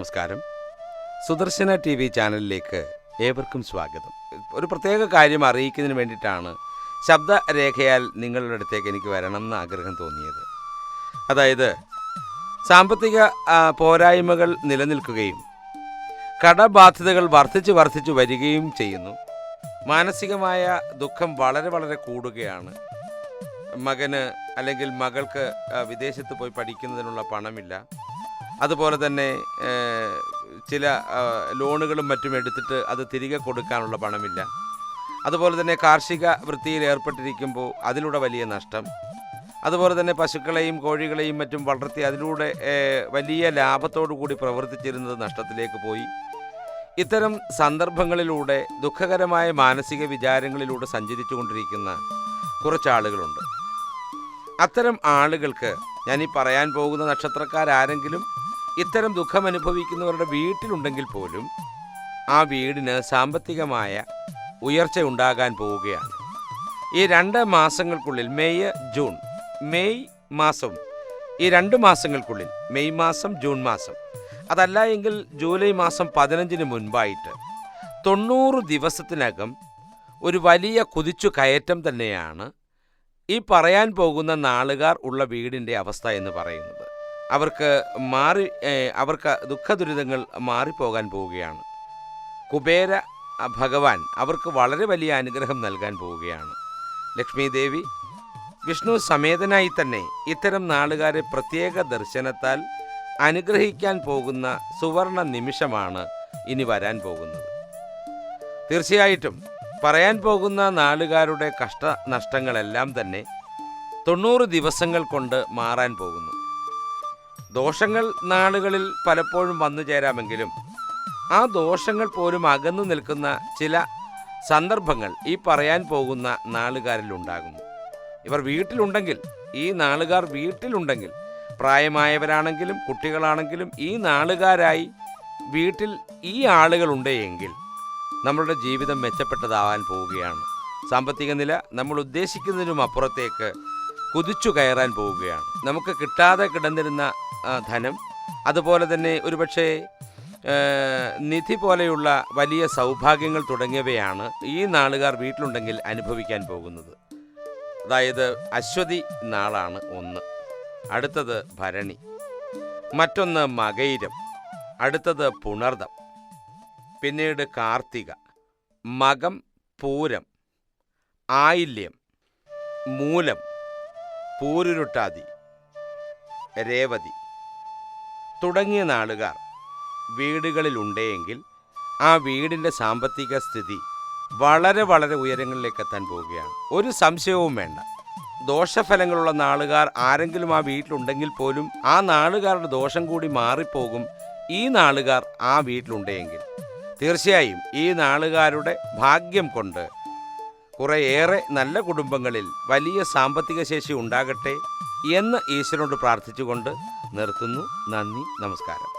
നമസ്കാരം. സുദർശന TV ചാനലിലേക്ക് ഏവർക്കും സ്വാഗതം. ഒരു പ്രത്യേക കാര്യം അറിയിക്കുന്നതിന് വേണ്ടിയിട്ടാണ് ശബ്ദരേഖയാൽ നിങ്ങളുടെ അടുത്തേക്ക് എനിക്ക് വരണം എന്ന് ആഗ്രഹം തോന്നിയത്. അതായത് സാമ്പത്തിക പോരായ്മകൾ നിലനിൽക്കുകയും കടബാധ്യതകൾ വർദ്ധിച്ചു വരികയും ചെയ്യുന്നു. മാനസികമായ ദുഃഖം വളരെ കൂടുകയാണ്. മകന് അല്ലെങ്കിൽ മകൾക്ക് വിദേശത്ത് പോയി പഠിക്കുന്നതിനുള്ള പണമില്ല. അതുപോലെ തന്നെ ചില ലോണുകളും മറ്റും എടുത്തിട്ട് അത് തിരികെ കൊടുക്കാനുള്ള പണമില്ല. അതുപോലെ തന്നെ കാർഷിക വൃത്തിയിൽ ഏർപ്പെട്ടിരിക്കുമ്പോൾ അതിലൂടെ വലിയ നഷ്ടം. അതുപോലെ തന്നെ പശുക്കളെയും കോഴികളെയും മറ്റും വളർത്തി അതിലൂടെ വലിയ ലാഭത്തോടു കൂടി പ്രവർത്തിച്ചിരുന്നത് നഷ്ടത്തിലേക്ക് പോയി. ഇത്തരം സന്ദർഭങ്ങളിലൂടെ ദുഃഖകരമായ മാനസിക വിചാരങ്ങളിലൂടെ സഞ്ചരിച്ചു കൊണ്ടിരിക്കുന്ന കുറച്ചാളുകളുണ്ട്. അത്തരം ആളുകൾക്ക് ഞാനീ പറയാൻ പോകുന്ന നക്ഷത്രക്കാരാരെങ്കിലും ഇത്തരം ദുഃഖം അനുഭവിക്കുന്നവരുടെ വീട്ടിലുണ്ടെങ്കിൽ പോലും ആ വീടിന് സാമ്പത്തികമായ ഉയർച്ച ഉണ്ടാകാൻ പോവുകയാണ്. ഈ 2 മാസങ്ങൾക്കുള്ളിൽ മെയ് മാസം ഈ 2 മാസങ്ങൾക്കുള്ളിൽ മെയ് മാസം ജൂൺ മാസം അതല്ല എങ്കിൽ ജൂലൈ മാസം 15-ന് മുൻപായിട്ട് 90 ദിവസത്തിനകം ഒരു വലിയ കുതിച്ചു കയറ്റം തന്നെയാണ് ഈ പറയാൻ പോകുന്ന നാളുകാർ ഉള്ള വീടിൻ്റെ അവസ്ഥ എന്ന് പറയുന്നത്. അവർക്ക് ദുഃഖദുരിതങ്ങൾ മാറിപ്പോകാൻ പോവുകയാണ്. കുബേര ഭഗവാൻ അവർക്ക് വളരെ വലിയ അനുഗ്രഹം നൽകാൻ പോവുകയാണ്. ലക്ഷ്മി ദേവി വിഷ്ണു സമേതനായി തന്നെ ഇത്തരം നാളുകാരെ പ്രത്യേക ദർശനത്താൽ അനുഗ്രഹിക്കാൻ പോകുന്ന സുവർണ നിമിഷമാണ് ഇനി വരാൻ പോകുന്നത്. തീർച്ചയായിട്ടും പറയാൻ പോകുന്ന നാളുകാരുടെ കഷ്ടനഷ്ടങ്ങളെല്ലാം തന്നെ 90 ദിവസങ്ങൾ കൊണ്ട് മാറാൻ പോകുന്നു. ദോഷങ്ങൾ നാളുകളിൽ പലപ്പോഴും വന്നു ചേരാമെങ്കിലും ആ ദോഷങ്ങൾ പോലും അകന്നു നിൽക്കുന്ന ചില സന്ദർഭങ്ങൾ ഈ പറയാൻ പോകുന്ന നാളുകാരിലുണ്ടാകുന്നു. ഇവർ വീട്ടിലുണ്ടെങ്കിൽ, ഈ നാളുകാർ വീട്ടിലുണ്ടെങ്കിൽ, പ്രായമായവരാണെങ്കിലും കുട്ടികളാണെങ്കിലും ഈ നാളുകാരായി വീട്ടിൽ ഈ ആളുകളുണ്ടെങ്കിൽ നമ്മളുടെ ജീവിതം മെച്ചപ്പെട്ടതാവാൻ പോവുകയാണ്. സാമ്പത്തിക നില നമ്മൾ ഉദ്ദേശിക്കുന്നതിനും അപ്പുറത്തേക്ക് കുതിച്ചു കയറാൻ പോവുകയാണ്. നമുക്ക് കിട്ടാതെ കിടന്നിരുന്ന ധനം, അതുപോലെ തന്നെ ഒരുപക്ഷെ നിധി പോലെയുള്ള വലിയ സൗഭാഗ്യങ്ങൾ തുടങ്ങിയവയാണ് ഈ നാളുകാർ വീട്ടിലുണ്ടെങ്കിൽ അനുഭവിക്കാൻ പോകുന്നത്. അതായത് അശ്വതി നാളാണ് ഒന്ന്, അടുത്തത് ഭരണി, മറ്റൊന്ന് മകയിരം, അടുത്തത് പുണർദം, പിന്നീട് കാർത്തിക, മകം, പൂരം, ആയില്യം, മൂലം, പൂരുരുട്ടാതി, രേവതി തുടങ്ങിയ നാളുകാർ വീടുകളിലുണ്ടെങ്കിൽ ആ വീടിൻ്റെ സാമ്പത്തിക സ്ഥിതി വളരെ ഉയരങ്ങളിലേക്ക് എത്താൻ പോവുകയാണ്. ഒരു സംശയവും വേണ്ട. ദോഷഫലങ്ങളുള്ള നാളുകാർ ആരെങ്കിലും ആ വീട്ടിലുണ്ടെങ്കിൽ പോലും ആ നാളുകാരുടെ ദോഷം കൂടി മാറിപ്പോകും ഈ നാളുകാർ ആ വീട്ടിലുണ്ടെങ്കിൽ. തീർച്ചയായും ഈ നാളുകാരുടെ ഭാഗ്യം കൊണ്ട് കുറേയേറെ നല്ല കുടുംബങ്ങളിൽ വലിയ സാമ്പത്തിക ശേഷി ഉണ്ടാകട്ടെ എന്ന് ഈശ്വരനോട് പ്രാർത്ഥിച്ചുകൊണ്ട് നിർത്തുന്നു. നന്ദി, നമസ്കാരം.